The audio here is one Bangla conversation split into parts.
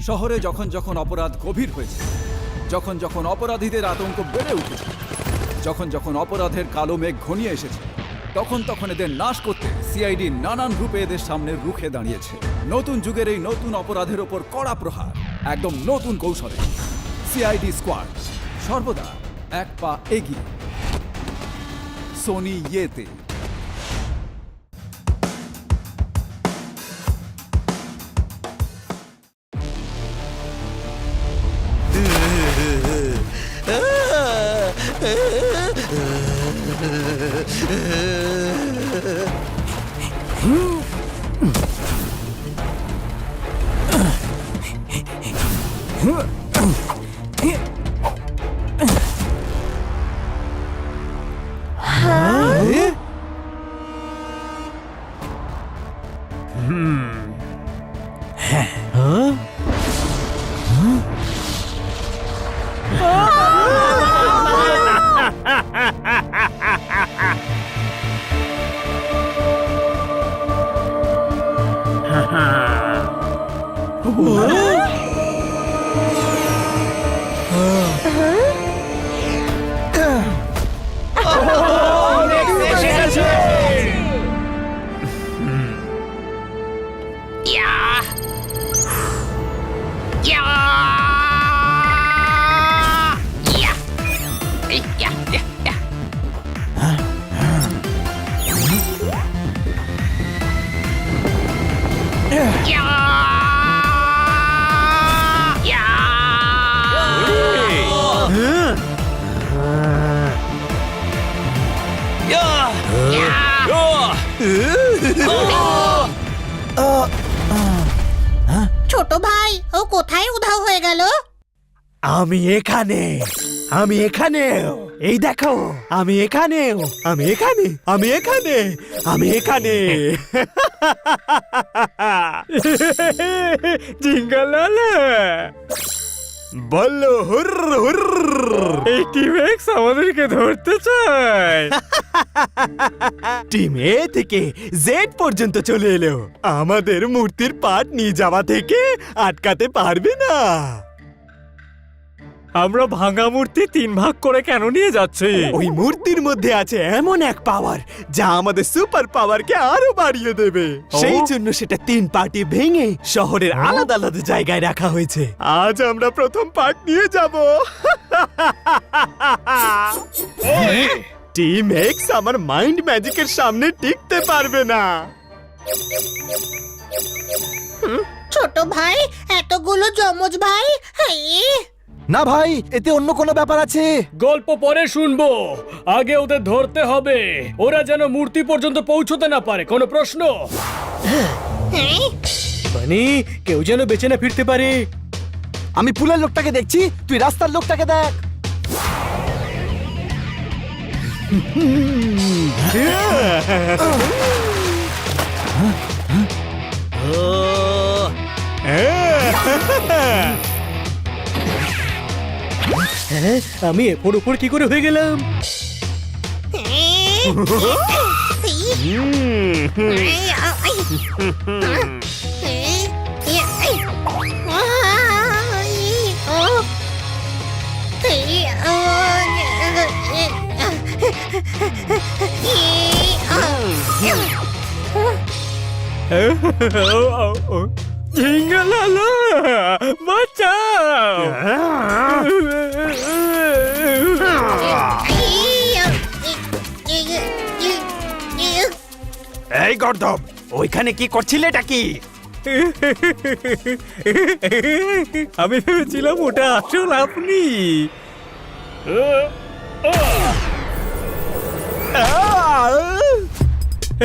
শহরে যখন যখন অপরাধ গভীর হয়েছে, যখন যখন অপরাধীদের আতঙ্ক বেড়ে উঠেছে, যখন যখন অপরাধের কালো মেঘ ঘনিয়ে এসেছে, তখন তখন এদের নাশ করতে সিআইডি নানান রূপে এদের সামনে রুখে দাঁড়িয়েছে। নতুন যুগের এই নতুন অপরাধের ওপর কড়া প্রহার, একদম নতুন কৌশলে সিআইডি স্কোয়াড সর্বদা এক পা এগিয়ে। সোনি ইয়েতে ছোট ভাই, ও কোথায় উধাও হয়ে গেল? আমি এখানে, আমি এখানে, এই দেখো, আমি এখানে, আমি এখানে, আমি এখানে, আমি এখানে। জিঙ্গালালা বললো হুর হুর, এই টিম এক্স আমাদেরকে ধরতে চায়। টিম এ থেকে জেড পর্যন্ত চলে এলো, আমাদের মূর্তির পার্ট নিয়ে যাওয়া থেকে আটকাতে পারবে না। আমরা ভাঙা মূর্তি 3 ভাগ করে কেন নিয়ে যাচ্ছি? ওই মূর্তির মধ্যে আছে এমন এক পাওয়ার যা আমাদের সুপার পাওয়ারকে আরো বাড়িয়ে দেবে। সেই জন্য সেটা 3 পার্টি ভেঙে শহরের আলাদা আলাদা জায়গায় রাখা হয়েছে। আজ আমরা প্রথম পার্ট নিয়ে যাব। টিম এক্স আমার মাইন্ড ম্যাজিকের সামনে টিকতে পারবে না। ছোট ভাই, এতগুলো যমজ ভাই, হাই! না ভাই, এতে অন্য কোনো ব্যাপার আছে। গল্প পরে শুনবো, আগে ওদের ধরতে হবে। ওরা যেন মূর্তি পর্যন্ত পৌঁছতে না পারে। কোনো প্রশ্ন? বানি, কেউ যেন বেঁচে না ফিরতে পারে। আমি পুলের লোকটাকে দেখছি, তুই রাস্তার লোকটাকে দেখ। আমি এরপর উপর কি করে হয়ে গেলাম? জিঙ্গালালা বাঁচাও! এই গর্দব, ওইখানে কি করছিলেটা কি? আমি ভেবেছিলাম ওটা আসল আপনি।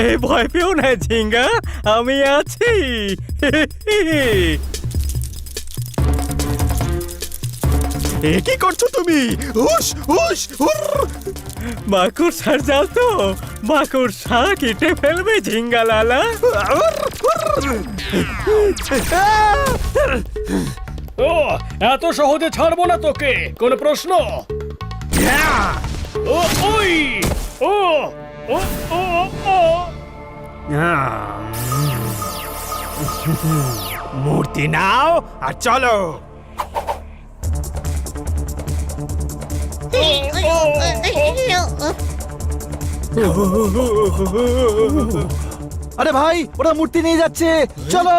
এই ভয় পেও না ঝিঙ্গা, আমি আছি। কি করছো তুমি? হুশ হুশ হুর! মাকড়সার জাল তো, মাকড়সা কেটে ফেলবে ঝিঙ্গালালা। ও, এত সহজে ছাড়বো না তোকে। কোনো প্রশ্ন? ও ওই ও ও ও ও মূর্তি নাও আর চলো। আরে ভাই ওরা মূর্তি নিয়ে যাচ্ছে, চলো।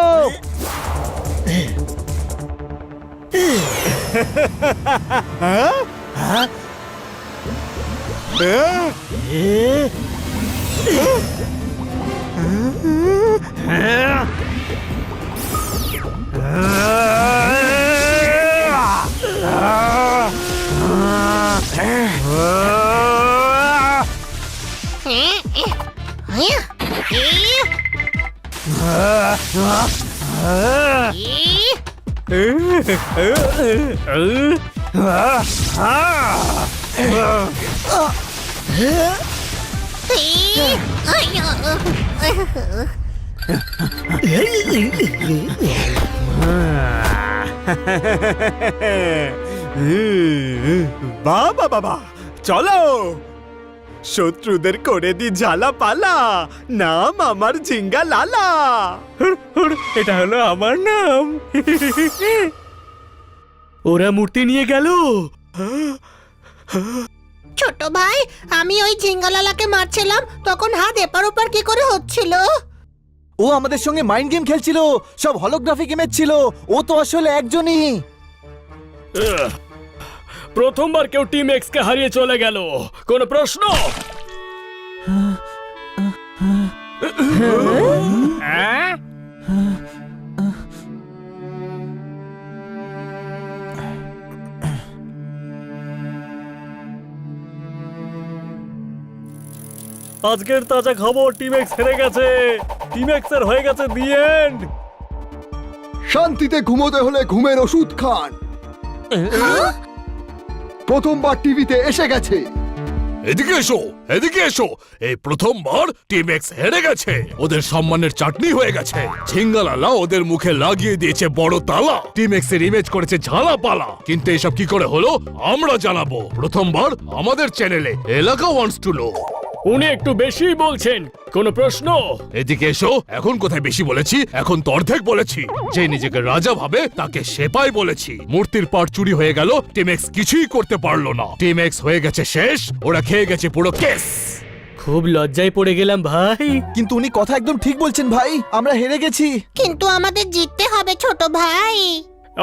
বাবা বাবা, চলো শত্রুদের করে দি ঝালা পালা, নাম আমার ঝিঙ্গা লালা। এটা হলো আমার নাম। ওরা মূর্তি নিয়ে গেল। ছোট ভাই, আমি ওই ঝিঙ্গালালাকে মারছিলাম, তখন হাত এপার ওপার কি করে হচ্ছিল? ও আমাদের সঙ্গে মাইন্ড গেম খেলছিল, সব হলোগ্রাফি গেমের ছিল। ও তো আসলে একজনই। প্রথমবার কেউ টিম এক্স কে হারিয়ে চলে গেল। কোন প্রশ্ন? আজকের তাজা খবর, টিম এক্স হেরে গেছে। টিম এক্স এর হয়ে গেছে দি এন্ড। শান্তিতে ঘুমোতে হলে ঘুমের ওষুধ খান। প্রথমবার টিভিতে এসে গেছে। এদিকে এসো, এদিকে এসো। এই প্রথমবার টিম এক্স হেরে গেছে, ওদের সম্মানের চাটনি হয়ে গেছে। ঝিঙ্গালালা ওদের মুখে লাগিয়ে দিয়েছে বড় তালা, টিম এক্স এর ইমেজ করেছে ঝালা পালা। কিন্তু এসব কি করে হলো আমরা জানাবো প্রথমবার আমাদের চ্যানেলে। এলাকা ওয়ান্টস টু নো। উনি একটু বেশি বলছেন। কোন প্রশ্ন? এদিকে এসো। এখন কোথায় বেশি বলেছি? এখন তো অর্ধেক বলেছি। যে নিজেকে রাজা ভাবে তাকে সেপাই বলেছি। মূর্তির পাট চুরি হয়ে গেল, টিম এক্স কিছুই করতে পারলো না। টিম এক্স হয়ে গেছে শেষ, ওরা খেয়ে গেছে পুরো কেস। খুব লজ্জায় পড়ে গেলাম ভাই। কিন্তু উনি কথা একদম ঠিক বলছেন ভাই, আমরা হেরে গেছি। কিন্তু আমাদের জিততে হবে ছোট ভাই।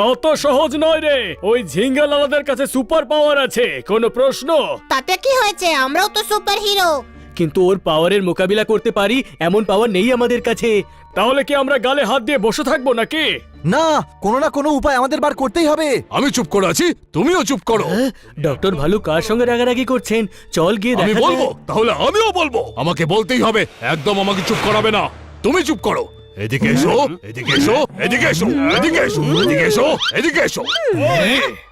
অত সহজ নয় রে। ওই ঝিঙ্গালালাদের কাছে সুপার পাওয়ার আছে। কোন প্রশ্ন? তাতে কি হয়েছে, আমরাও তো সুপার হিরো। কিন্তু ওর পাওয়ারের মোকাবিলা করতে পারি এমন পাওয়ার নেই আমাদের কাছে। তাহলে কি আমরা গালে হাত দিয়ে বসে থাকবো নাকি? না, কোনো না কোনো উপায় আমাদের বার করতেই হবে। আমি চুপ করে আছি, তুমিও চুপ করো। ডক্টর ভালু কার সঙ্গে রাগারাগি করছেন? চল গিয়ে আমি দেখা যাক। বলবো, তাহলে আমিও বলবো। আমাকে বলতেই হবে, একদম আমাকে চুপ করাবে না। তুমি চুপ করো। এদিকে এসো, এদিকে এসো, এদিকে এসো, এদিকে এসো, এদিকে এসো, এদিকে এসো।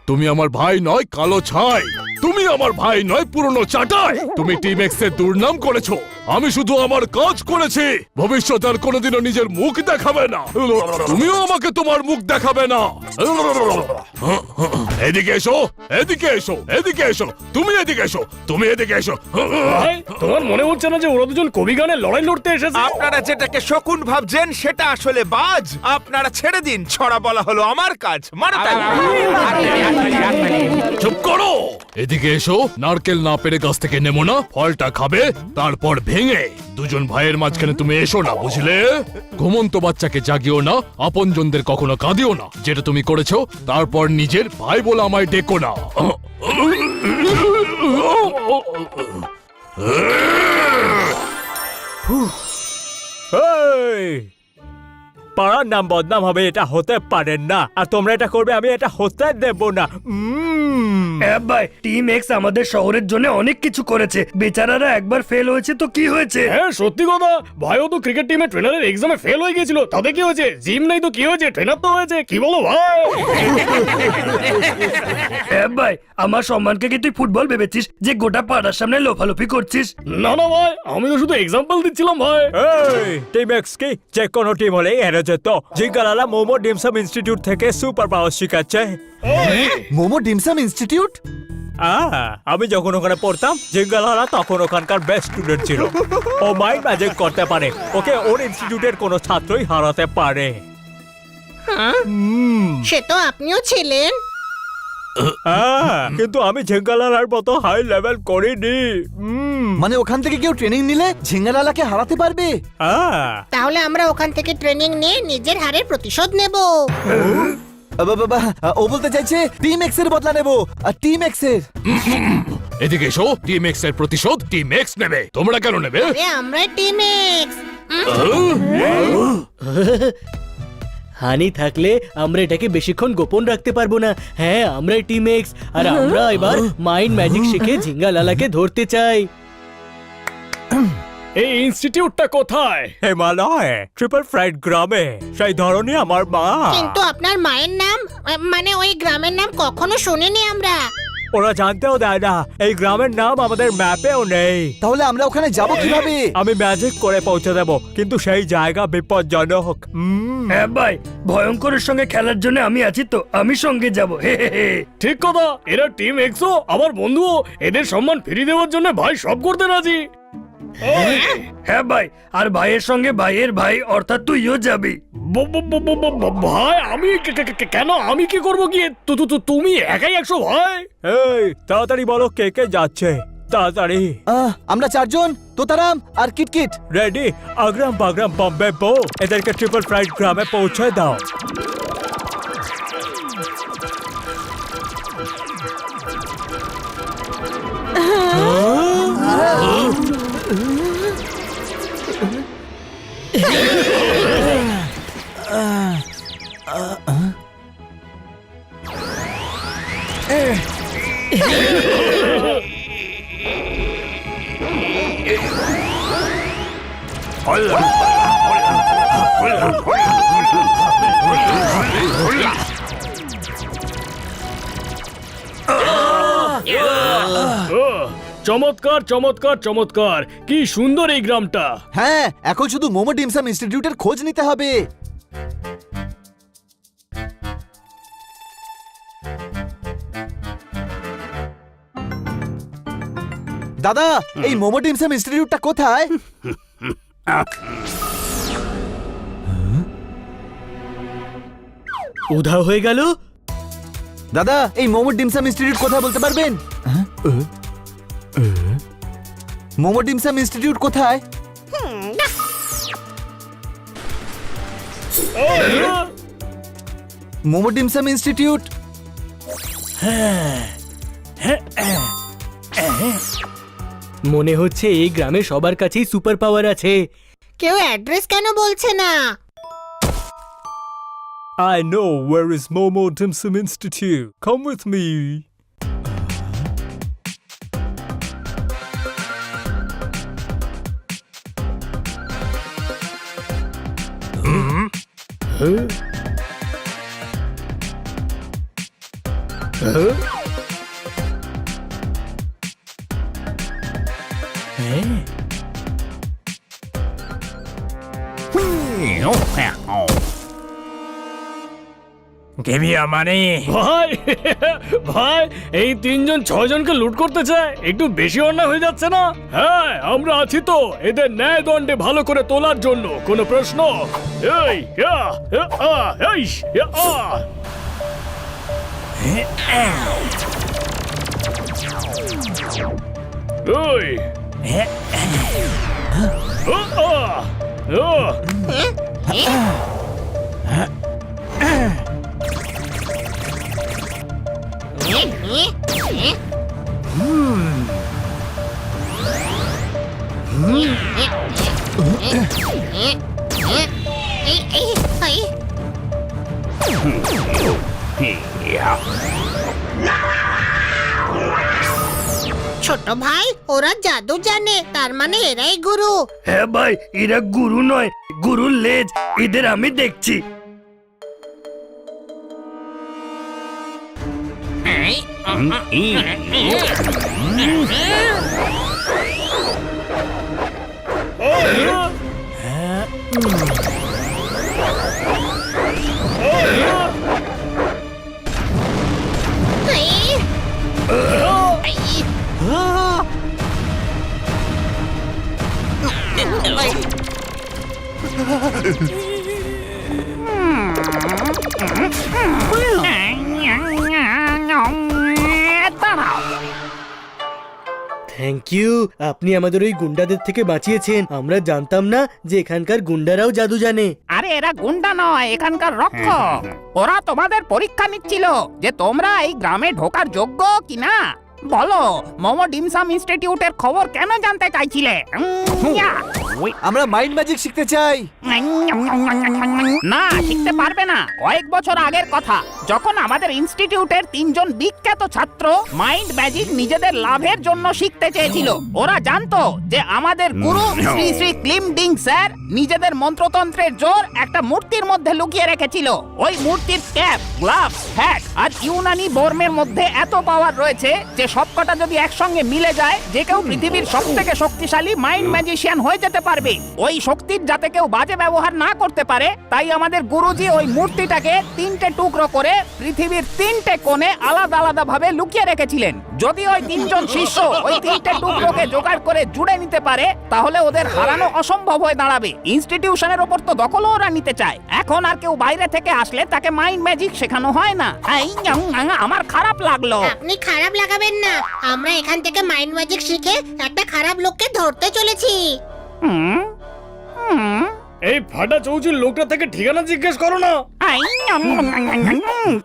তুমি আমার ভাই নয় কালো ছাই, তুমি আমার ভাই নয় পুরনো চাটাই। তুমি টিম এক্স এর দুর্নাম করেছো, আমি শুধু আমার কাজ করেছি। ভবিষ্যতে আর কোনোদিনও নিজের মুখ দেখাবে না। তুমিও আমাকে তোমার মুখ দেখাবে না। এদিকে এসো, এদিকে এসো, এদিকে এসো, তুমি এদিকে এসো, তুমি এদিকে এসো। ভাই, তোমার মনে হচ্ছে না যে ওরা দুজন কবি গানে লড়াই লড়তে এসেছে? আপনারা যেটাকে শকুন ভাবছেন সেটা আসলে বাজ। আপনারা ছেড়ে দিন, ছড়া বলা হলো আমার কাজ। মারো তালি। চুপ করো। এদিকে এসো। নারকেল না পেরে গাছ থেকে নেমো না, ফলটা খাবে তারপর ভেঙে। দুজন ভাইয়ের মাঝখানে তুমি এসো না, বুঝলে? ঘুমন্ত বাচ্চাকে জাগিও না, আপনজনদের কখনো কাঁদিও না। যেটা তুমি করেছো তারপর নিজের ভাই বলে আমায় ডেকো না। পাড়ার নাম বদনাম হবে, এটা হতে পারে না। আর তোমরা এটা করবে, আমি এটা হতে দেব না। ভাই, টিম এক্স আমাদের শহরের জন্য অনেক কিছু করেছে। বেচারারা একবার ফেল হয়েছে তো কি হয়েছে? হ্যাঁ, সত্যি কথা। ভাইও তো ক্রিকেট টিমে ট্রেনারের এক্সামে ফেল হয়ে গিয়েছিল, তাতে কি হয়েছে? জিম নাই তো কি হয়েছে? ট্রেনার তো হয়েছে। কি বলো ভাই? ভাই, আমার সম্মানকে কি তুই ফুটবল ভেবেছিস যে গোটা পাড়ার সামনে লোফালোফি করছিস? না না ভাই, আমি তো শুধু এক্সাম্পল দিচ্ছিলাম ভাই। টিম এক্স কি যে কোনো টিম হলেই হেরে যেত। জিঙ্গালালা মোমো ডিমসাম ইনস্টিটিউট থেকে সুপার পাওয়ার শিখাচ্ছে। Momo dim sum institute? আমি যখন ওখানে পড়তাম, জিঙ্গালালা তখন ওখানকার বেস্ট স্টুডেন্ট ছিল। ও মাইন্ড ম্যাজিক করতে পারে, ওকে ওর ইনস্টিটিউটের কোনো ছাত্রই হারাতে পারে। সে তো আপনিও ছিলেন। কিন্তু আমি ঝিঙ্গালালার মতো হাই লেভেল করিনি। মানে ওখান থেকে কেউ ট্রেনিং নিলে ঝিঙ্গালালাকে হারাতে পারবে? তাহলে আমরা ওখান থেকে ট্রেনিং নিয়ে নিজের হারের প্রতিশোধ নেব। বাবা, ও বলতে চাইছে টিম এক্স এর বদলা নেব। আর টিম এক্স এর এদিকে এসো, টিম এক্স এর প্রতিশোধ টিম এক্স নেবে। তোমরা কেন নেবে? আরে আমরা টিম এক্স। হানি থাকলে আমরা এটাকে বেশিক্ষণ গোপন রাখতে পারবো না। হ্যাঁ, আমরা টিম এক্স, আর আমরা এবার মাইন্ড ম্যাজিক শিখে ঝিঙ্গালালাকে ধরতে চাই। এই ইনস্টিটিউটটা কোথায়? হিমালয় ট্রিপল ফ্রাইড গ্রামে। সেই ধরনই আমার মা। কিন্তু আপনার মায়ের নাম, মানে ওই গ্রামের নাম কখনো শুনিনি আমরা। ওরা জানতেও দেয় না, এই গ্রামের নাম আমাদের ম্যাপেও নেই। তাহলে আমরা ওখানে যাব কিভাবে? আমি ম্যাজিক করে পৌঁছে দেব, কিন্তু সেই জায়গা বিপজ্জনক। হ্যাঁ ভাই, ভয়ঙ্করের সঙ্গে খেলার জন্য আমি আছি তো, আমি সঙ্গে যাব। ঠিক কথা, এরা টিম এক্সও আমার বন্ধুও। এদের সম্মান ফিরিয়ে দেওয়ার জন্য ভাই সব করতে রাজি। হ্যাঁ ভাই, আর ভাইয়ের সঙ্গে ভাইয়ের ভাই অর্থাৎ তুইও যাবি। ভাই আমি কেন? আমি কি করবো গিয়ে? তুমি একাই 100 ভাই। এই তাড়াতাড়ি বলো কে কে যাচ্ছে, তাড়াতাড়ি। আমরা 4 জন, তোতারাম আর কিটকিট। রেডি? আগ্রাম বাগ্রাম বম্বে বো, এদেরকে ট্রিপল ফ্রাইড গ্রামে পৌঁছে দাও। চমৎকার চমৎকার চমৎকার, কি সুন্দর এই গ্রামটা। হ্যাঁ, এখন শুধু মোমো ডিমসাম ইনস্টিটিউটের খোঁজ নিতে হবে। দাদা, এই মোমো ডিমসাম ইনস্টিটিউটটা কোথায়? উধাও হয়ে গেল। দাদা, এই মোমো ডিমসাম ইনস্টিটিউট কোথায় বলতে পারবেন? মোমো ডিমসাম ইনস্টিটিউট কোথায়? Momo dim sum institute. মনে হচ্ছে এই গ্রামে সবার কাছেই সুপার পাওয়ার আছে। কেউ অ্যাড্রেস কেন বলছে না? I know where is Momo Dim Sum Institute. Come with me. Give me your money. ভাই ভাই, এই 3 জন 6 জনকে লুট করতে চায়, একটু বেশি অন্যায় হয়ে যাচ্ছে না? হ্যাঁ, আমরা আছি তো এদের ন্যায় দণ্ডে ভালো করে তোলার জন্য। কোনো প্রশ্ন? এই ছোট ভাই, ওরা জাদু জানে, তার মানে এরাই গুরু। হ্যাঁ ভাই, এরা গুরু নয়, গুরুর লেজ। এদের আমি দেখছি। থ্যাংক ইউ, আপনি আমাদের ওই গুন্ডাদের থেকে বাঁচিয়েছেন। আমরা জানতাম না যে এখানকার গুন্ডারাও জাদু জানে। আরে এরা গুন্ডা নয়, এখানকার রক্ষক। ওরা তোমাদের পরীক্ষা নিচ্ছিল যে তোমরা এই গ্রামে ঢোকার যোগ্য কিনা। বলো, মোমো ডিমসাম ইনস্টিটিউটের খবর কেন জানতে চাইছিলে? আমরা মাইন্ড ম্যাজিক শিখতে চাই। না, শিখতে পারবে না। কয়েক বছর আগের কথা, যখন আমাদের ইনস্টিটিউটের 3 জন বিখ্যাত ছাত্র মাইন্ড ম্যাজিক নিজেদের লাভের জন্য শিখতে চেয়েছিল। ওরা জানতো যে আমাদের গুরু Shri Shri claim ding sir নিজেদের মন্ত্রতন্ত্রের জোর একটা মূর্তির মধ্যে লুকিয়ে রেখেছিল। ওই মূর্তির ক্যাপ, গ্লাভস, হ্যাট আর ইউনানি বর্মের মধ্যে এত পাওয়ার রয়েছে যে সবকটা যদি একসঙ্গে মিলে যায়, যে কেউ পৃথিবীর সবথেকে শক্তিশালী মাইন্ড ম্যাজিশিয়ান হয়ে যেতে পারবে। ওই শক্তির যাতে কেউ বাজে ব্যবহার না করতে পারে, তাই আমাদের গুরুজি ওই মূর্তিটাকে 3টে টুকরো করে পৃথিবীর 3টে কোণে আলাদা আলাদা ভাবে লুকিয়ে রেখেছিলেন। যদি ওই 3 জন শিষ্য ওই 3টে টুকরোকে জোগাড় করে জুড়ে নিতে পারে, তাহলে ওদের হারানো অসম্ভব হয়ে দাঁড়াবে। ইনস্টিটিউশনের ওপর তো দখলও ওরা নিতে চায়। এখন আর কেউ বাইরে থেকে আসলে তাকে মাইন্ড ম্যাজিক শেখানো হয় না। আমার খারাপ লাগলো। আপনি খারাপ লাগাবেন না, আমরা এখান থেকে মাইন্ড ম্যাজিক শিখে একটা খারাপ লোককে ধরতে চলেছি। এই ফাটা চৌচির লোকটা থেকে ঠিকানা জিজ্ঞেস করো না।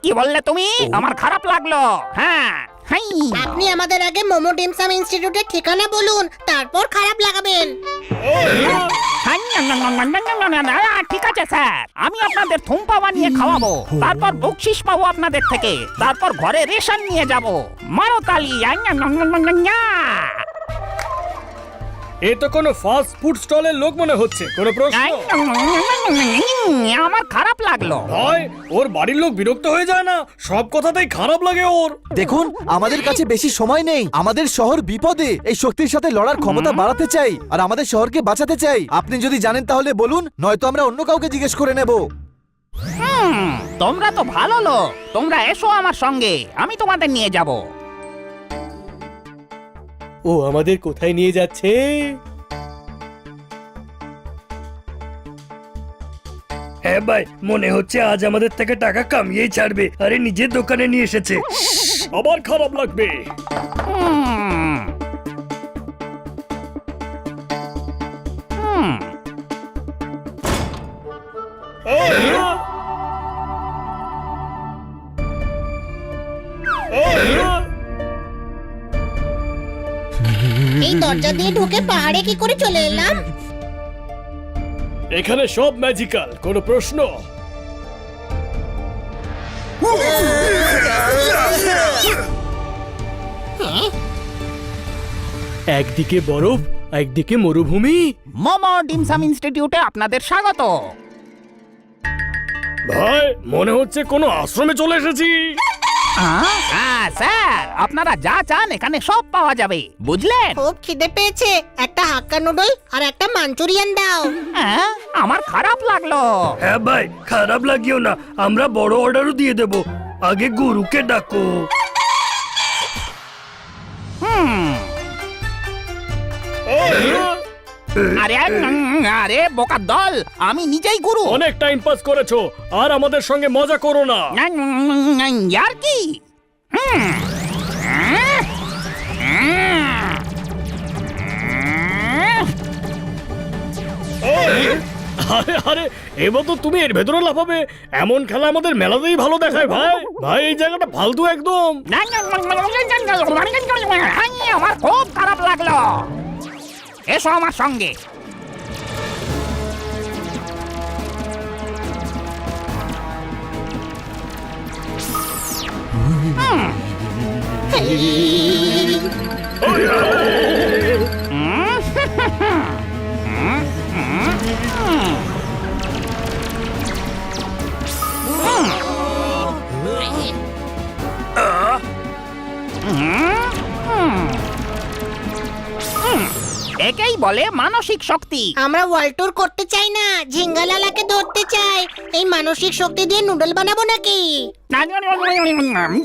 কি বললে তুমি? আমার খারাপ লাগলো। হ্যাঁ, আপনি আমাদের আগে মোমো ডিমসাম ইনস্টিটিউটের ঠিকানা বলুন, তারপর খারাপ লাগাবেন। ঠিক আছে স্যার, আমি আপনাদের থুম্পা বানিয়ে খাওয়াবো, তারপর বকশিস পাবো আপনাদের থেকে, তারপর ঘরে রেশন নিয়ে যাব। মারো তালি। এ তো কোনো ফাস্ট ফুড স্টলের লোক মনে হচ্ছে। কোনো প্রশ্ন? আমার খারাপ লাগলো। ভাই, ওর বাড়ির লোক বিরক্ত হয়ে যায় না? সব কথাতেই খারাপ লাগে ওর। দেখুন, আমাদের কাছে বেশি সময় নেই। আমাদের শহর বিপদে। এই শক্তির সাথে লড়ার ক্ষমতা বাড়াতে চাই আর আমাদের শহরকে বাঁচাতে চাই। আপনি যদি জানেন তাহলে বলুন, নয়তো আমরা অন্য কাউকে জিজ্ঞেস করে নেব। তোমরা তো ভালো লোক, তোমরা এসো আমার সঙ্গে, আমি তোমাদের নিয়ে যাব। ও আমাদের কোথায় নিয়ে যাচ্ছে? হ্যাঁ ভাই, মনে হচ্ছে আজ আমাদের থেকে টাকা কামিয়েই ছাড়বে। আরে নিজের দোকানে নিয়ে এসেছে। আবার খারাপ লাগবে। এই দরজা দিয়ে ঢুকে পাহাড়ে কি করে চলে এলাম? এখানে সব ম্যাজিক্যাল। কোনো প্রশ্ন? একদিকে বরফ, একদিকে মরুভূমি। মোমো ডিমসাম ইনস্টিটিউটে আপনাদের স্বাগত। ভাই, মনে হচ্ছে কোনো আশ্রমে চলে এসেছি। হ্যাঁ স্যার, আপনারা যা চান এখানে সব পাওয়া যাবে, বুঝলেন? খুব খিদে পেয়েছে, একটা হাক্কা নুডল আর একটা মাঞ্চুরিয়ান দাও। হ্যাঁ, আমার খারাপ লাগলো। হ্যাঁ ভাই, খারাপ লাগিও না, আমরা বড় অর্ডারও দিয়ে দেব। আগে গুরুকে ডাকো। আরে বোকার দল, আমি নিজেই গুরু। অনেক টাইম পাস করেছো, আর আমাদের সঙ্গে মজা করো না। আর কি? আরে আরে, এবার তো তুমি এর ভেতরে লাফাবে। এমন খেলা আমাদের মেলাতেই ভালো দেখায়। ভাই ভাই, এই জায়গাটা ফালতু একদম। আমার খুব খারাপ লাগলো। এসো আমার সঙ্গে। একেই বলে মানসিক শক্তি। আমরা ওয়ার্ল্ড ট্যুর করতে চাই না, ঝিঙ্গালালাকে ধরতে চাই। এই মানসিক শক্তি দিয়ে নুডল বানাবো নাকি?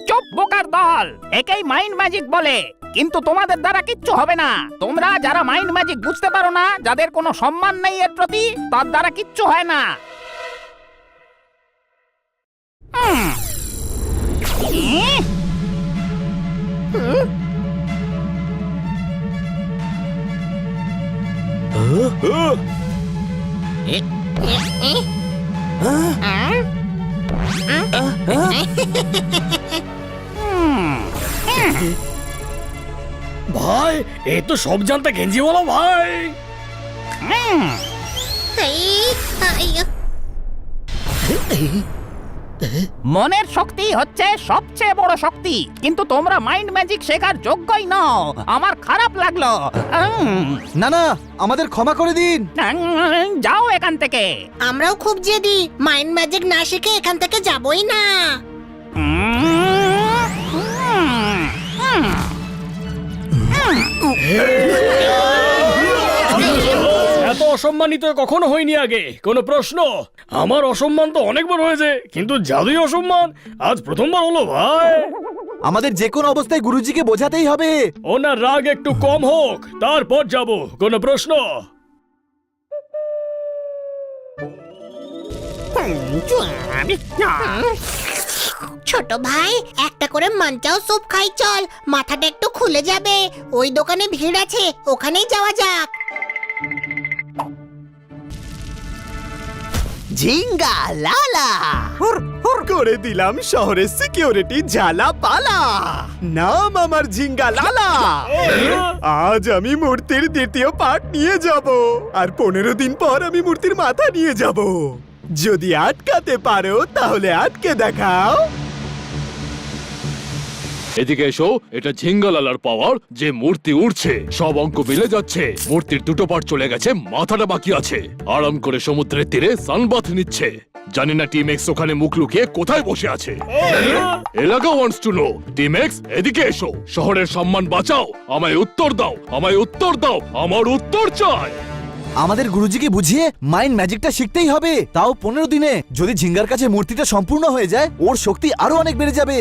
চুপ বোকার দল, একেই মাইন্ড ম্যাজিক বলে। কিন্তু তোমাদের দ্বারা কিচ্ছু হবে না। তোমরা যারা মাইন্ড ম্যাজিক বুঝতে পারো না, যাদের কোনো সম্মান নেই এর প্রতি, তার দ্বারা কিচ্ছু হয় না। তো সব জানতে গেঞ্জি বলো ভাই। মনের শক্তি হচ্ছে সবচেয়ে বড় শক্তি, কিন্তু তোমরা মাইন্ড ম্যাজিক শেখার যোগ্যই নও। আমার খারাপ লাগলো। না না, আমাদের ক্ষমা করে দিন। যাও এখান থেকে। আমরাও খুব জেদি, মাইন্ড ম্যাজিক না শিখে এখান থেকে যাবই না। এত অসম্মানিত কখনো হয়নি আগে। কোনো প্রশ্ন? আমার অসম্মান তো অনেকবার হয়েছে, কিন্তু জাদুই অসম্মান আজ প্রথমবার হলো ভাই। আমাদের যে কোনো অবস্থায় গুরুজিকে বোঝাতেই হবে। ওনার রাগ একটু কম হোক, তারপর যাব। কোনো প্রশ্ন? ছোট ভাই, একটা করে মাঞ্চাও স্যুপ খাই চল, মাথাটা একটু খুলে যাবে। ওই দোকানে ভিড় আছে, ওখানেই যাওয়া যাক। ঝিঙ্গা লালা করে দিলাম শহরের সিকিউরিটি জ্বালা পালা। নাম আমার ঝিঙ্গা লালা। আজ আমি মূর্তির দ্বিতীয় পার্ট নিয়ে যাব, আর 15 দিন পর আমি মূর্তির মাথা নিয়ে যাব। যদি আটকাতে পারো তাহলে আটকে দেখাও। এদিকে এসো, এটা ঝিঙ্গালালার পাওয়ার। যে মূর্তি উড়ছে সব অঙ্ক মিলে যাচ্ছে। মূর্তির দুটো পার্ট চলে গেছে, মাথাটা বাকি আছে। আরাম করে সমুদ্রের তীরে সানবাথ নিচ্ছে। জানি না টিম এক্স ওখানে মুখ লুকিয়ে কোথায় বসে আছে। এলাকা wants to know. Team x এদিকে এসো, শহরের সম্মান বাঁচাও। আমায় উত্তর দাও, আমায় উত্তর দাও, আমার উত্তর চাই। আমাদের গুরুজিকে বুঝিয়ে মাইন্ড ম্যাজিকটা শিখতেই হবে, তাও 15 দিনে। যদি ঝিঙ্গার কাছে মূর্তিটা সম্পূর্ণ হয়ে যায়, ওর শক্তি আরো অনেক বেড়ে যাবে।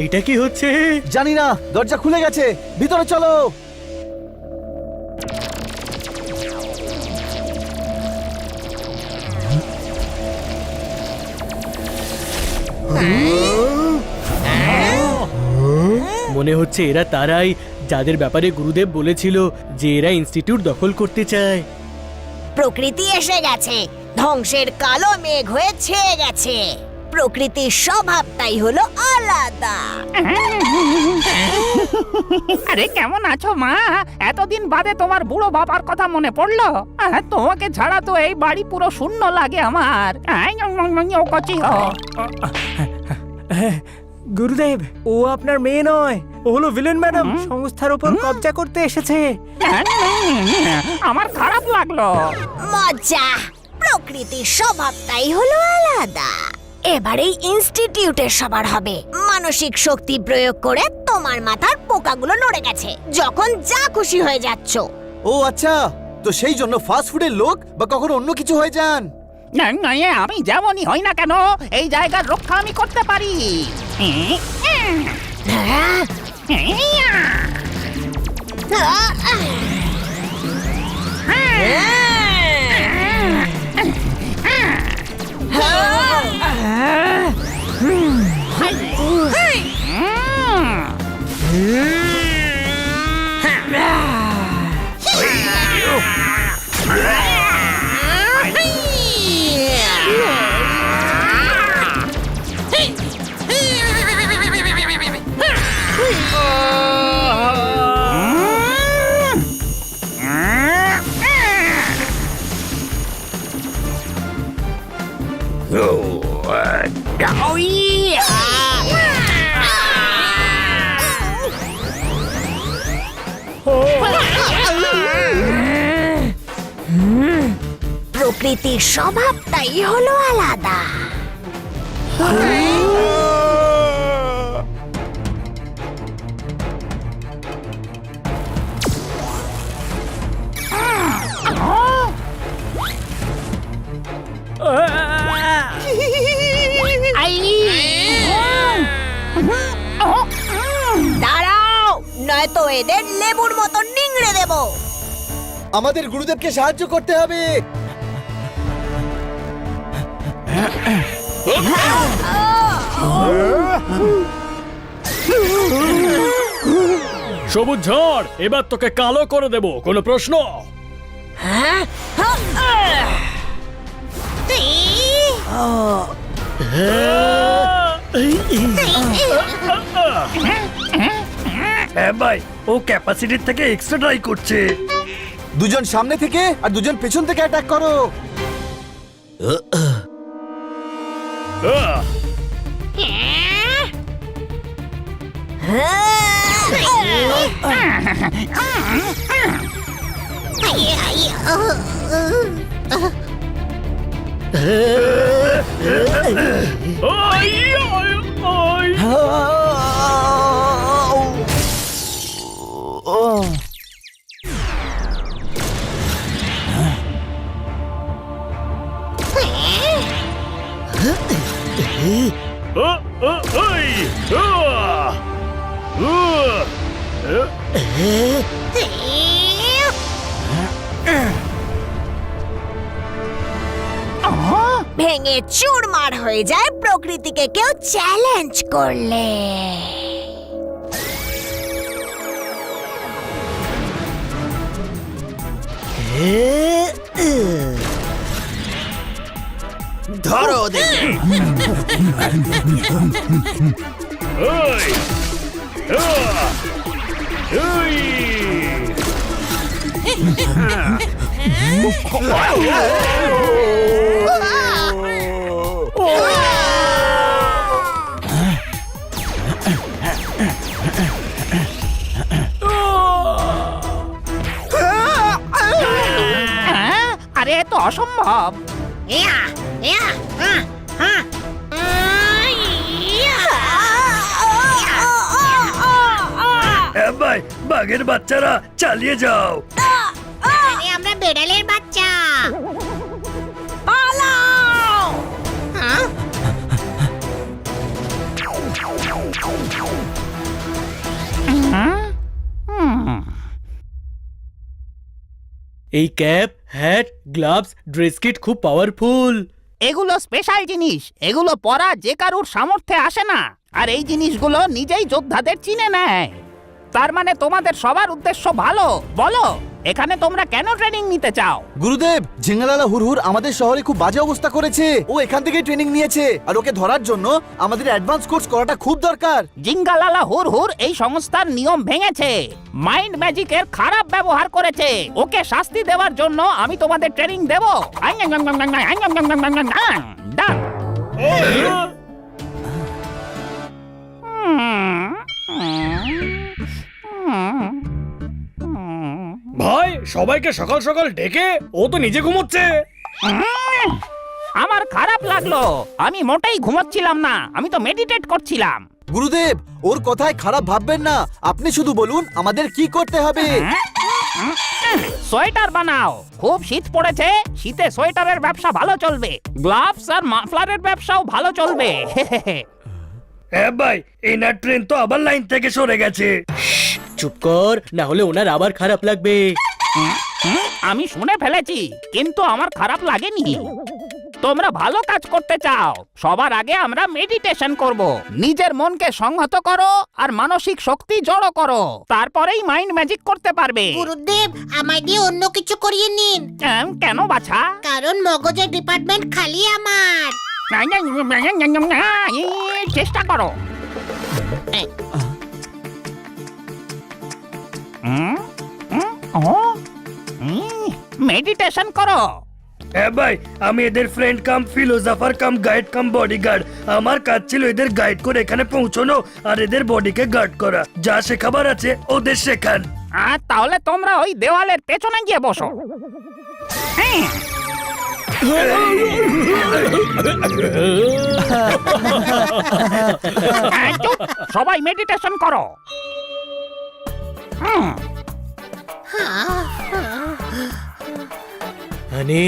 এটা কি হচ্ছে? জানি না, দরজা খুলে গেছে, ভিতরে চলো। মনে হচ্ছে এরা তারাই যাদের ব্যাপারে গুরুদেব বলেছিল যে এরা ইনস্টিটিউট দখল করতে চায়। প্রকৃতি এসে গেছে, ধ্বংসের কালো মেঘ হয়ে ছেয়ে গেছে। প্রকৃতির স্বভাবটাই হলো আলাদা। আরে কেমন আছো মা? এতদিন বাদে তোমার বুড়ো বাবার কথা মনে পড়লো। তোমাকে ছাড়া তো এই বাড়ি পুরো শূন্য লাগে আমার। ও কচি হো। গুরুদেব, ও আপনার মেয়ে নয়, ও হলো ভিলেন ম্যাডাম। সংস্থার উপর কবজা করতে এসেছে। আমার খারাপ লাগলো। মজা, প্রকৃতির স্বভাবটাই হলো আলাদা। এবারে ইনস্টিটিউটের সবার হবে। মানসিক শক্তি প্রয়োগ করে তোমার মাথার পোকাগুলো নড়ে গেছে, যখন যা খুশি হয়ে যাচ্ছ। ও আচ্ছা, তো সেই জন্য ফাস্ট ফুডের লোক বা কখনো অন্য কিছু হয়ে যান। আমি যেমনই হই না কেন, এই জায়গার রক্ষা আমি করতে পারি। প্রকৃতির স্বভাবটাই হলো আলাদা। দাঁড়াও, নয়তো এদের লেবুর মতো নিংড়ে দেব। আমাদের গুরুদেবকে সাহায্য করতে হবে। সবুজ ঝড়, এবার তোকে কালো করে দেব, কোনো প্রশ্ন? হ্যাঁ ভাই, ও ক্যাপাসিটির থেকে এক্সট্রা ট্রাই করছে। দুজন সামনে থেকে আর দুজন পেছন থেকে অ্যাটাক করো। ভেঙে চুরমার হয়ে যায় প্রকৃতিকে কেউ চ্যালেঞ্জ করলে। ধরো ওদের। আরে এ তো অসম্ভব। হ্যাঁ ভাই, বাঘের বাচ্চারা চালিয়ে যাও। আরে আমরা বেড়ালের বাচ্চা। পালাও! হ্যাঁ? এই cap, hat, gloves, dress kit খুব পাওয়ারফুল। এগুলো স্পেশাল জিনিস, এগুলো পরা যে কারুর সামর্থ্যে আসে না, আর এই জিনিসগুলো নিজেই যোদ্ধাদের চিনে নেয়। তার মানে তোমাদের সবার উদ্দেশ্য ভালো। বলো, এখানে তোমরা কেন ট্রেনিং নিতে চাও? গুরুদেব, ঝিঙ্গালালা হুরহুর আমাদের শহরে খুব বাজে অবস্থা করেছে। ও এখান থেকেই ট্রেনিং নিয়েছে, আর ওকে ধরার জন্য আমাদের অ্যাডভান্স কোর্স করাটা খুব দরকার। জিঙ্গালালা হুর হুর এই সংস্থার নিয়ম ভেঙেছে, মাইন্ড ম্যাজিকের খারাপ ব্যবহার করেছে। ওকে শাস্তি দেওয়ার জন্য আমি তোমাদের ট্রেনিং দেব। ডান। ভাই, সবাইকে সকাল সকাল ডেকে ও তো নিজে ঘুমোচ্ছে। আমার খারাপ লাগলো, আমি মোটেই ঘুমাচ্ছিলাম না, আমি তো মেডিটেট করছিলাম। গুরুদেব, ওর কথায় খারাপ ভাববেন না, আপনি শুধু বলুন আমাদের কি করতে হবে। সোয়েটার বানাও, খুব শীত পড়েছে, শীতে সোয়েটারের ব্যবসা ভালো চলবে। গ্লাভস আর মাফলারের ব্যবসাও ভালো চলবে। হ্যাঁ ভাই, এনার ট্রেন তো আবার লাইন থেকে সরে গেছে। চুপ কর, না হলে ওনার আবার খারাপ লাগবে। আমি শুনে ফেলেছি, কিন্তু আমার খারাপ লাগেনি। তোমরা ভালো কাজ করতে চাও, সবার আগে আমরা মেডিটেশন করব। নিজের মনকে সংহত করো আর মানসিক শক্তি জড়ো করো, তারপরেই মাইন্ড ম্যাজিক করতে পারবে। গুরুদেব, আমায় দিয়ে অন্য কিছু করিয়ে নিন। কেন বাছা? কারণ মগজের ডিপার্টমেন্ট খালি আমার। চেষ্টা করো। মেডিটেশন করো। হ্যাঁ ভাই, আমি এদের ফ্রেন্ড কাম ফিলোসফার কাম গাইড কাম বডিগার্ড। আমার কাজ ছিল এদের গাইড করে এখানে পৌঁছানো আর এদের বডিকে গার্ড করা। যা শেখাবার আছে ওদের শেখান। তাহলে তোমরা ওই দেওয়ালের পেছনে গিয়ে বসো। সবাই মেডিটেশন করো। হানি,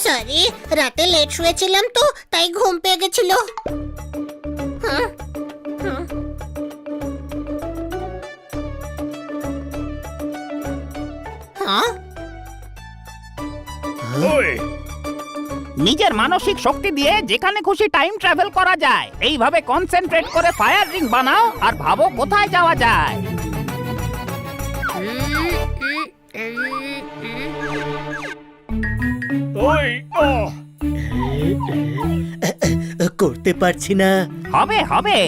সরি, রাতে লেট শুয়েছিলাম তো, তাই ঘুম পেয়ে গেছিল। ওই নিজের মানসিক শক্তি দিয়ে যেখানে খুশি টাইম ট্রাভেল করা যায়। এইভাবে কনসেন্ট্রেট করে ফায়ার রিং বানাও আর ভাবো কোথায় যাওয়া যায়। ওই করতে পারছি না। হবে হবে,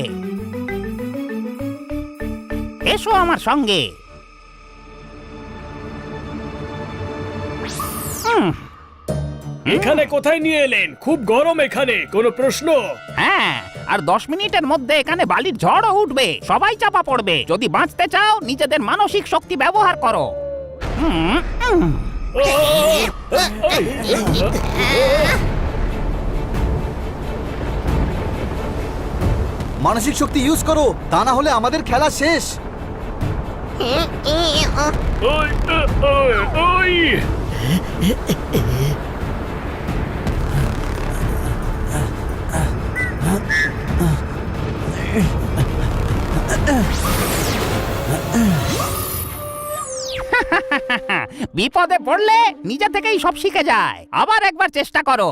এসো আমার সঙ্গে। এখানে কোথায় নিয়ে এলেন? খুব গরম এখানে, কোনো প্রশ্ন? হ্যাঁ, আর 10 মিনিটের মধ্যে এখানে বালির ঝড়ও উঠবে, সবাই চাপা পড়বে। যদি বাঁচতে চাও নিজেদের মানসিক শক্তি ব্যবহার করো। মানসিক শক্তি ইউজ করো, তা না হলে আমাদের খেলা শেষ। ওই ওই ওই বিপদে পড়লে নিজে থেকেই সব শিখে যায়। আবার একবার চেষ্টা করো।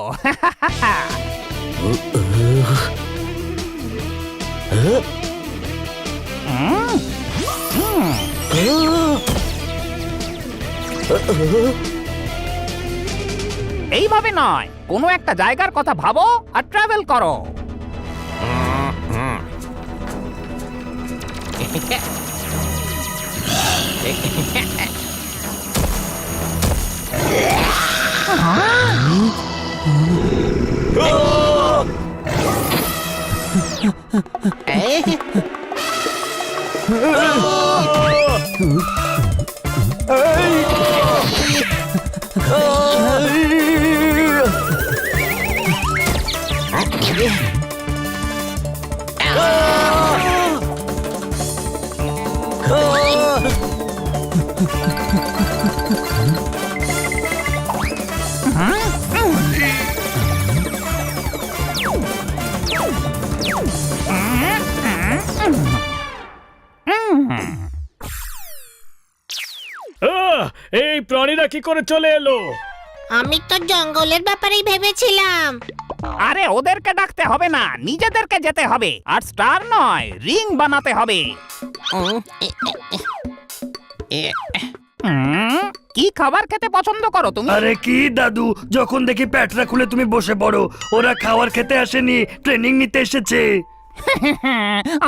এইভাবে নয়, কোনো একটা জায়গার কথা ভাবো আর ট্রাভেল করো। এই প্রাণীরা কি করে চলে এলো? আমি তো জঙ্গলের ব্যাপারেই ভেবেছিলাম। আরে ওদেরকে ডাকতে হবে না, নিজেদেরকে যেতে হবে। আর স্টার নয়, রিং বানাতে হবে। কি খাবার খেতে পছন্দ করো তুমি? আরে কি দাদু, যখন দেখি প্যাটরা খুলে তুমি বসে পড়ো। ওরা খাবার খেতে আসেনি, ট্রেনিং নিতে এসেছে।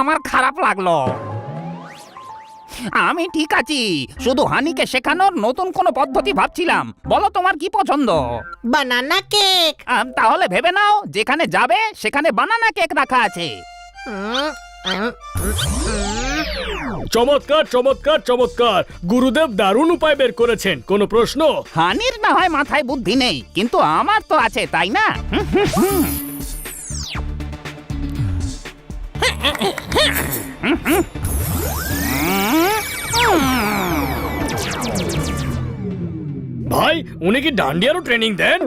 আমার খারাপ লাগলো। আমি ঠিক আছি, শুধু হানিকে শেখানোর নতুন কোনো পদ্ধতি ভাবছিলাম। বলো তোমার কি পছন্দ? Banana cake. তাহলে ভেবে নাও, যেখানে যাবে সেখানে বানানা কেক রাখা আছে। চমৎকার চমৎকার চমৎকার, গুরুদেব দারুণ উপায় বের করেছেন। কোনো প্রশ্ন? হানির না হয় মাথায় বুদ্ধি নেই, কিন্তু আমার তো আছে, তাই না? ভাই, উনি কি ডান্ডিয়ারও ট্রেনিং দেন?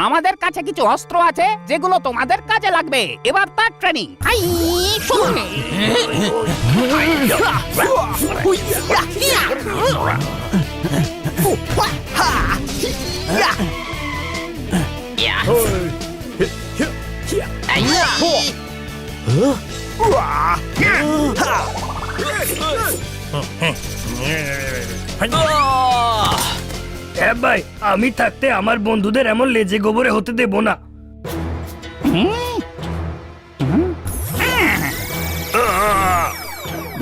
আমাদের কাছে কিছু অস্ত্র আছে যেগুলো তোমাদের কাজে লাগবে। এবার তার ট্রেনিং। হ্যাঁ ভাই, আমি থাকতে আমার বন্ধুদের এমন লেজে গোবরে হতে দেব না।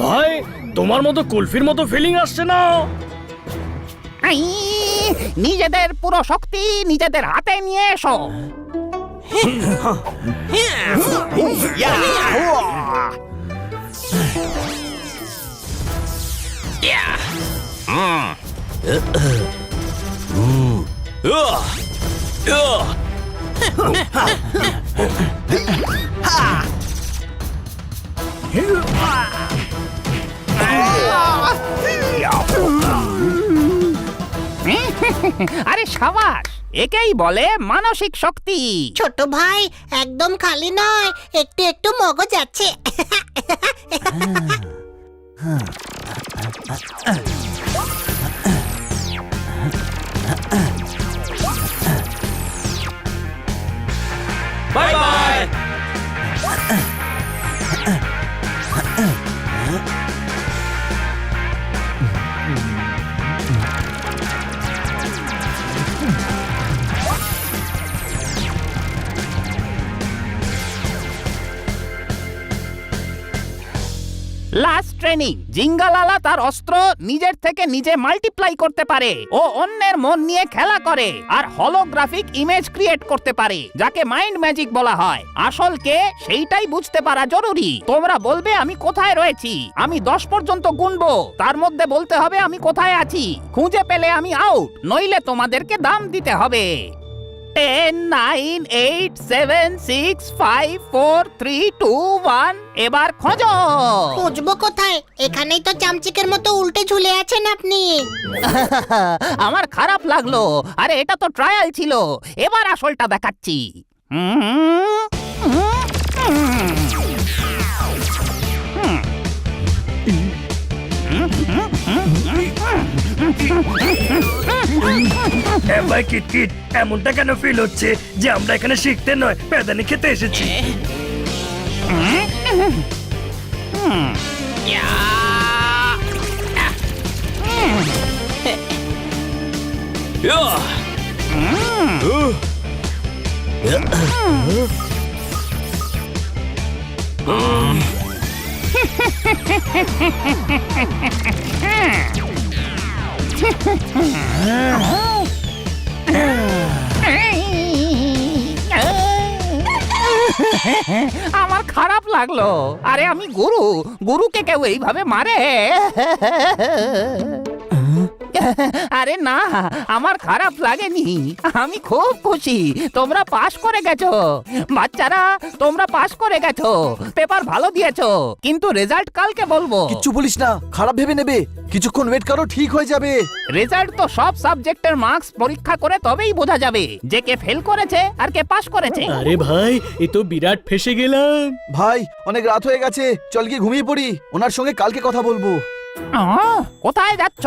ভাই, তোমার মতো কুলফির মতো ফিলিং আসছে না। নিজেদের পুরো শক্তি নিজেদের হাতে নিয়ে এসো। আরে সাবাস, একেই বলে মানসিক শক্তি। ছোট ভাই, একদম খালি নয়, একটু একটু মগজ আছে। লাস্ট ট্রেনিং, জিঙ্গালালা তার অস্ত্র নিজের থেকে নিজে মাল্টিপ্লাই করতে পারে। ও অন্যের মন নিয়ে খেলা করে আর হলোগ্রাফিক ইমেজ ক্রিয়েট করতে পারে, যাকে মাইন্ড ম্যাজিক বলা হয়। আসল কে সেইটাই বুঝতে পারা জরুরি। তোমরা বলবে আমি কোথায় রয়েছি, আমি 10 পর্যন্ত গুনবো, তার মধ্যে বলতে হবে আমি কোথায় আছি। খুঁজে পেলে আমি আউট, নইলে তোমাদেরকে দাম দিতে হবে। 10, 9, 8, 7, 6, 5, 4, 3, 2, 1। এবার খোঁজো। খুঁজবো কোথায়? এখানেই তো চামচিকের মতো উল্টে ঝুলে আছেন আপনি। আমার খারাপ লাগলো। আরে এটা তো ট্রায়াল ছিল, এবার আসলটা দেখাচ্ছি। ভাই কিটকিট, এমনটা কেন ফিল হচ্ছে যে আমরা এখানে শিখতে নয় প্যাদানি খেতে এসেছি? আমার খারাপ লাগলো। আরে আমি গুরু, গুরুকে কেউ এইভাবে মারে? আরে না, আমার খারাপ লাগেনি, আমি খুব খুশি। তোমরা পাস করে গেছো বাচ্চারা, তোমরা পাস করে গেছো। পেপার ভালো দিয়েছো, কিন্তু রেজাল্ট কালকে বলবো। কিচ্ছু বলিস না, খারাপ ভেবে নেবে। কিছুক্ষণ ওয়েট করো, ঠিক হয়ে যাবে। রেজাল্ট তো সব সাবজেক্টের মার্কস পরীক্ষা করে তবেই বোঝা যাবে যে কে ফেল করেছে আর কে পাস করেছে। আরে ভাই, এ তো বিরাট ফেসে গেলাম। ভাই অনেক রাত হয়ে গেছে, চল গিয়ে ঘুমিয়ে পড়ি। ওনার সঙ্গে কালকে কথা বলবো। কোথায় যাচ্ছ?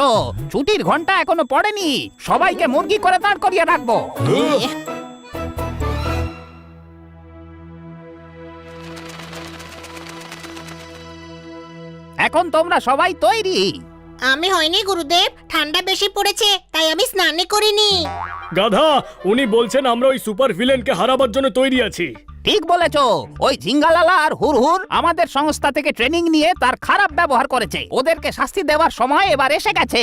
ছুটির ঘন্টা এখনো পড়েনি, সবাইকে মুরগি করে দাঁড় করিয়ে রাখবো। এখন তোমরা সবাই তৈরি? আমি হয়নি গুরুদেব, ঠান্ডা বেশি পড়েছে তাই আমি স্নানই করিনি। গাধা, উনি বলছেন আমরা ওই সুপার ভিলেনকে হারাবার জন্য তৈরি আছি। ঠিক বলেছো। ওই ঝিঙ্গালালা আর হুরহুর আমাদের সংস্থা থেকে ট্রেনিং নিয়ে তার খারাপ ব্যবহার করেছে। ওদেরকে শাস্তি দেওয়ার সময় এবার এসে গেছে।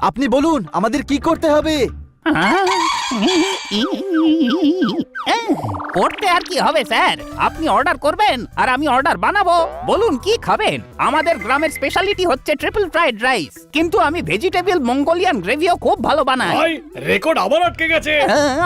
আপনি বলুন আমাদের কি করতে হবে? করতে আর কি হবে স্যার, আপনি অর্ডার করবেন আর আমি অর্ডার বানাবো। বলুন কি খাবেন? আমাদের গ্রামের স্পেশালিটি হচ্ছে ট্রিপল ফ্রাইড রাইস, কিন্তু আমি ভেজিটেবল মঙ্গোলিয়ান গ্রেভিও খুব ভালো বানাই। ভাই, রেকর্ড আবার আটকে গেছে।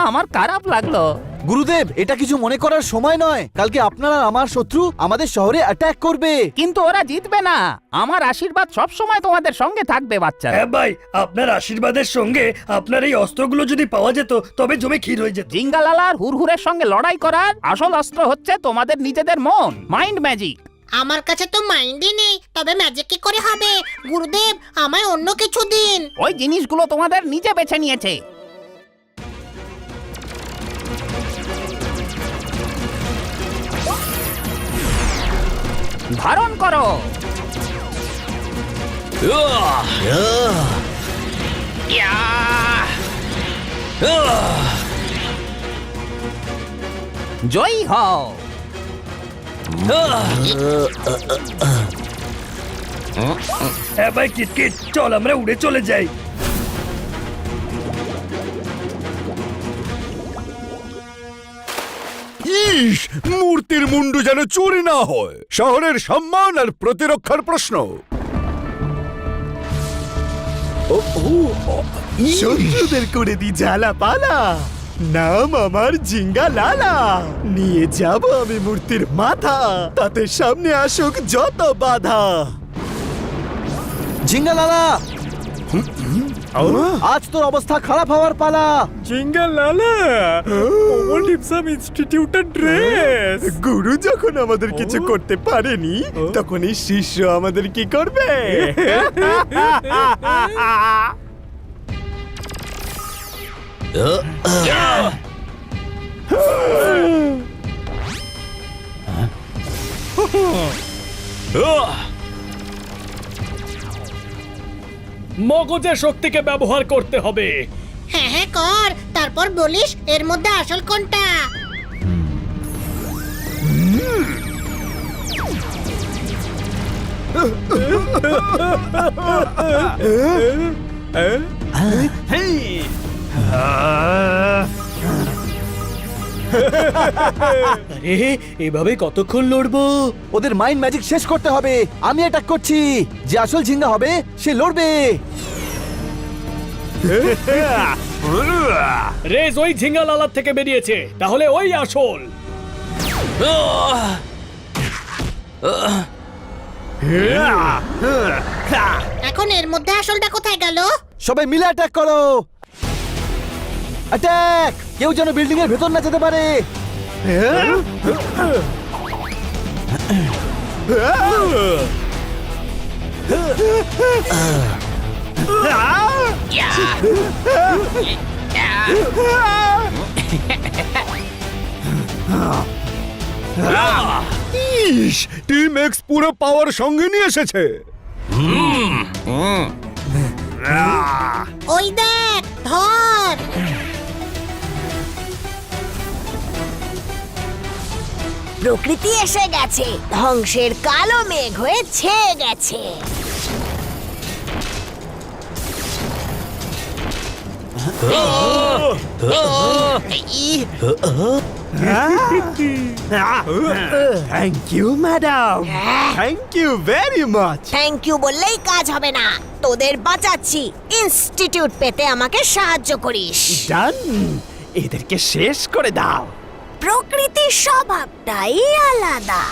আমার খারাপ লাগলো। গুরুদেব, এটা কিছু মনে করার সময় নয়। কালকে আপনার আর আমার শত্রু আমাদের শহরে অ্যাটাক করবে। কিন্তু ওরা জিতবে না। আমার আশীর্বাদ সব সময় তোমাদের সঙ্গে থাকবে বাচ্চারা। হ্যাঁ ভাই, আপনার আশীর্বাদের সঙ্গে আপনার এই অস্ত্রগুলো যদি পাওয়া যেত তবে জমে ক্ষীর হয়ে যেত। জিঙ্গালালা আর হুরহুরের সঙ্গে লড়াই করার আসল অস্ত্র হচ্ছে তোমাদের নিজেদের মন, মাইন্ড ম্যাজিক। আমার কাছে তো মাইন্ডই নেই, তবে ম্যাজিক কি করে হবে? গুরুদেব, আমায় অন্য কিছু দিন। ওই জিনিসগুলো তোমাদের নিজে বেছে নিয়েছে। ধারণ করো। জয়ী হও। হ্যাঁ ভাই কিটকিট, চল আমরা উড়ে চলে যাই। ইস, মূর্তির মুন্ডু যেন চুরি না হয়। শহরের সম্মান আর প্রতিরক্ষার প্রশ্ন। শত্রুদের করে দি জ্বালা পালা। নাম আমার জিঙ্গা লালা। নিয়ে যাব আমি মূর্তির মাথা, তাতে সামনে আসুক যত বাধা। জিঙ্গা লালা, আজ তোর অবস্থা খারাপ হওয়ার পালা। জিঙ্গা লালা, ওমর ডিপসাম ইনস্টিটিউটের ড্রেস। গুরু যখন আমাদের কিছু করতে পারেনি, তখন এই শিষ্য আমাদের কি করবে? মগজের শক্তিকে ব্যবহার করতে হবে। হ্যাঁ হ্যাঁ কর, তারপর বলিস এর মধ্যে আসল কোনটা। আরে এভাবে কতক্ষণ লড়বো? ওদের মাইন্ড ম্যাজিক শেষ করতে হবে। আমি অ্যাটাক করছি। যে আসল ঝিঙ্গা হবে সে লড়বে। রেজ ওই ঝিঙ্গা লালার থেকে বেরিয়েছে, তাহলে ওই আসল। এখন এর মধ্যে আসলটা কোথায় গেল? সবাই মিলে অ্যাটাক করো। অ্যাটাক! কেউ যেন বিল্ডিং এর ভেতর না যেতে পারে। ইস, টিম এক্স পুরো পাওয়ার সঙ্গে নিয়ে এসেছে। ওই দেখ, ধর। প্রকৃতি এসে গেছে, ধ্বংসের কালো মেঘ হয়ে ছেয়ে গেছে। Thank you madam, thank you very much. Thank you বললেই কাজ হবে না, তোদের বাঁচাচ্ছি। ইনস্টিটিউট পেতে আমাকে সাহায্য করিস। ডান, এদেরকে শেষ করে দাও। প্রকৃতির স্বভাবটাই আলাদা।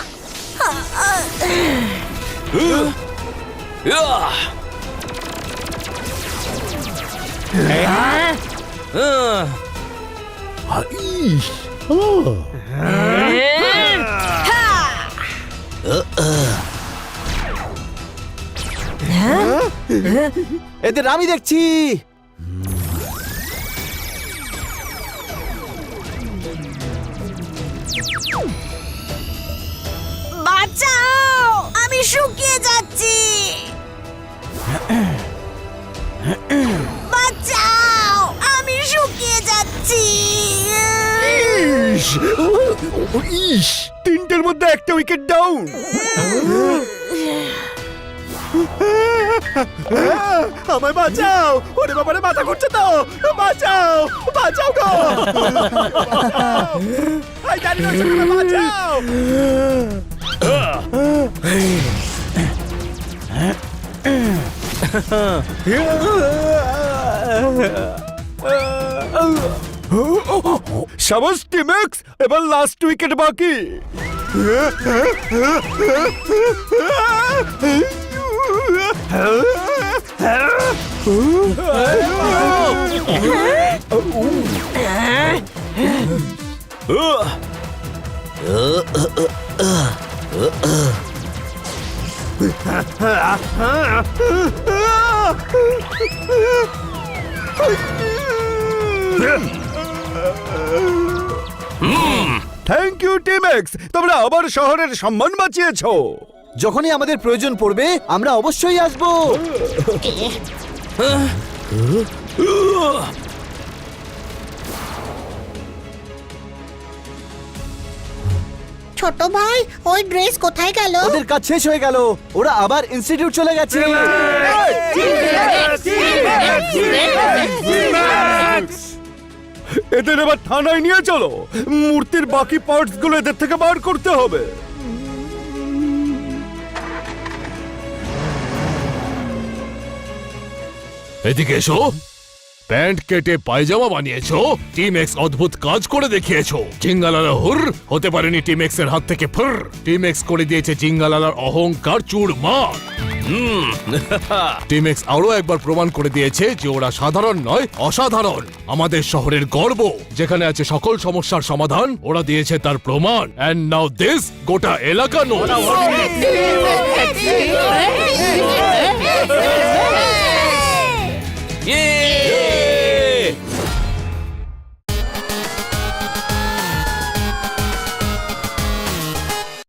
এদের আমি দেখছি। বাঁচাও, আমি শুকিয়ে যাচ্ছি। বাঁচাও, আমি শুকিয়ে যাচ্ছি। ইস, তিনটের মধ্যে একটা উইকেট ডাউন। আমায় বাঁচাও, ওরে বাবারে মাথা ঘুরছে তো, বাঁচাও, বাঁচাও গো। আই জানি না, বাঁচাও। সাবাস টিম এক্স, এবার লাস্ট উইকেট বাকি। থ্যাংক ইউ টিম এক্স, তোমরা আবার শহরের সম্মান বাঁচিয়েছো। যখনই আমাদের প্রয়োজন পড়বে আমরা অবশ্যই আসবো। ছোট ভাই, ওই ড্রেস কোথায় গেল? ওদের কাজ শেষ হয়ে গেল, ওরা আবার ইনস্টিটিউট চলে গেছে। এদের এবার থানায় নিয়ে চলো। মূর্তির বাকি পার্টস গুলো এদের থেকে বার করতে হবে। এদিকে এসো। প্যান্ট কেটে পায়জামা বানিয়েছো, টিম এক্স অদ্ভুত কাজ করে দেখিয়েছো। জিঙ্গালালা হুর হতে পারেনি টিম এক্স এর হাত থেকে ফুর। টিম এক্স করে দিয়েছে জিঙ্গালালার অহংকার চুরমার। টিম এক্স আরো একবার প্রমাণ করে দিয়েছে যে ওরা সাধারণ নয়, অসাধারণ। আমাদের শহরের গর্ব, যেখানে আছে সকল সমস্যার সমাধান, ওরা দিয়েছে তার প্রমাণ। এন্ড নাও দিস গোটা এলাকা নো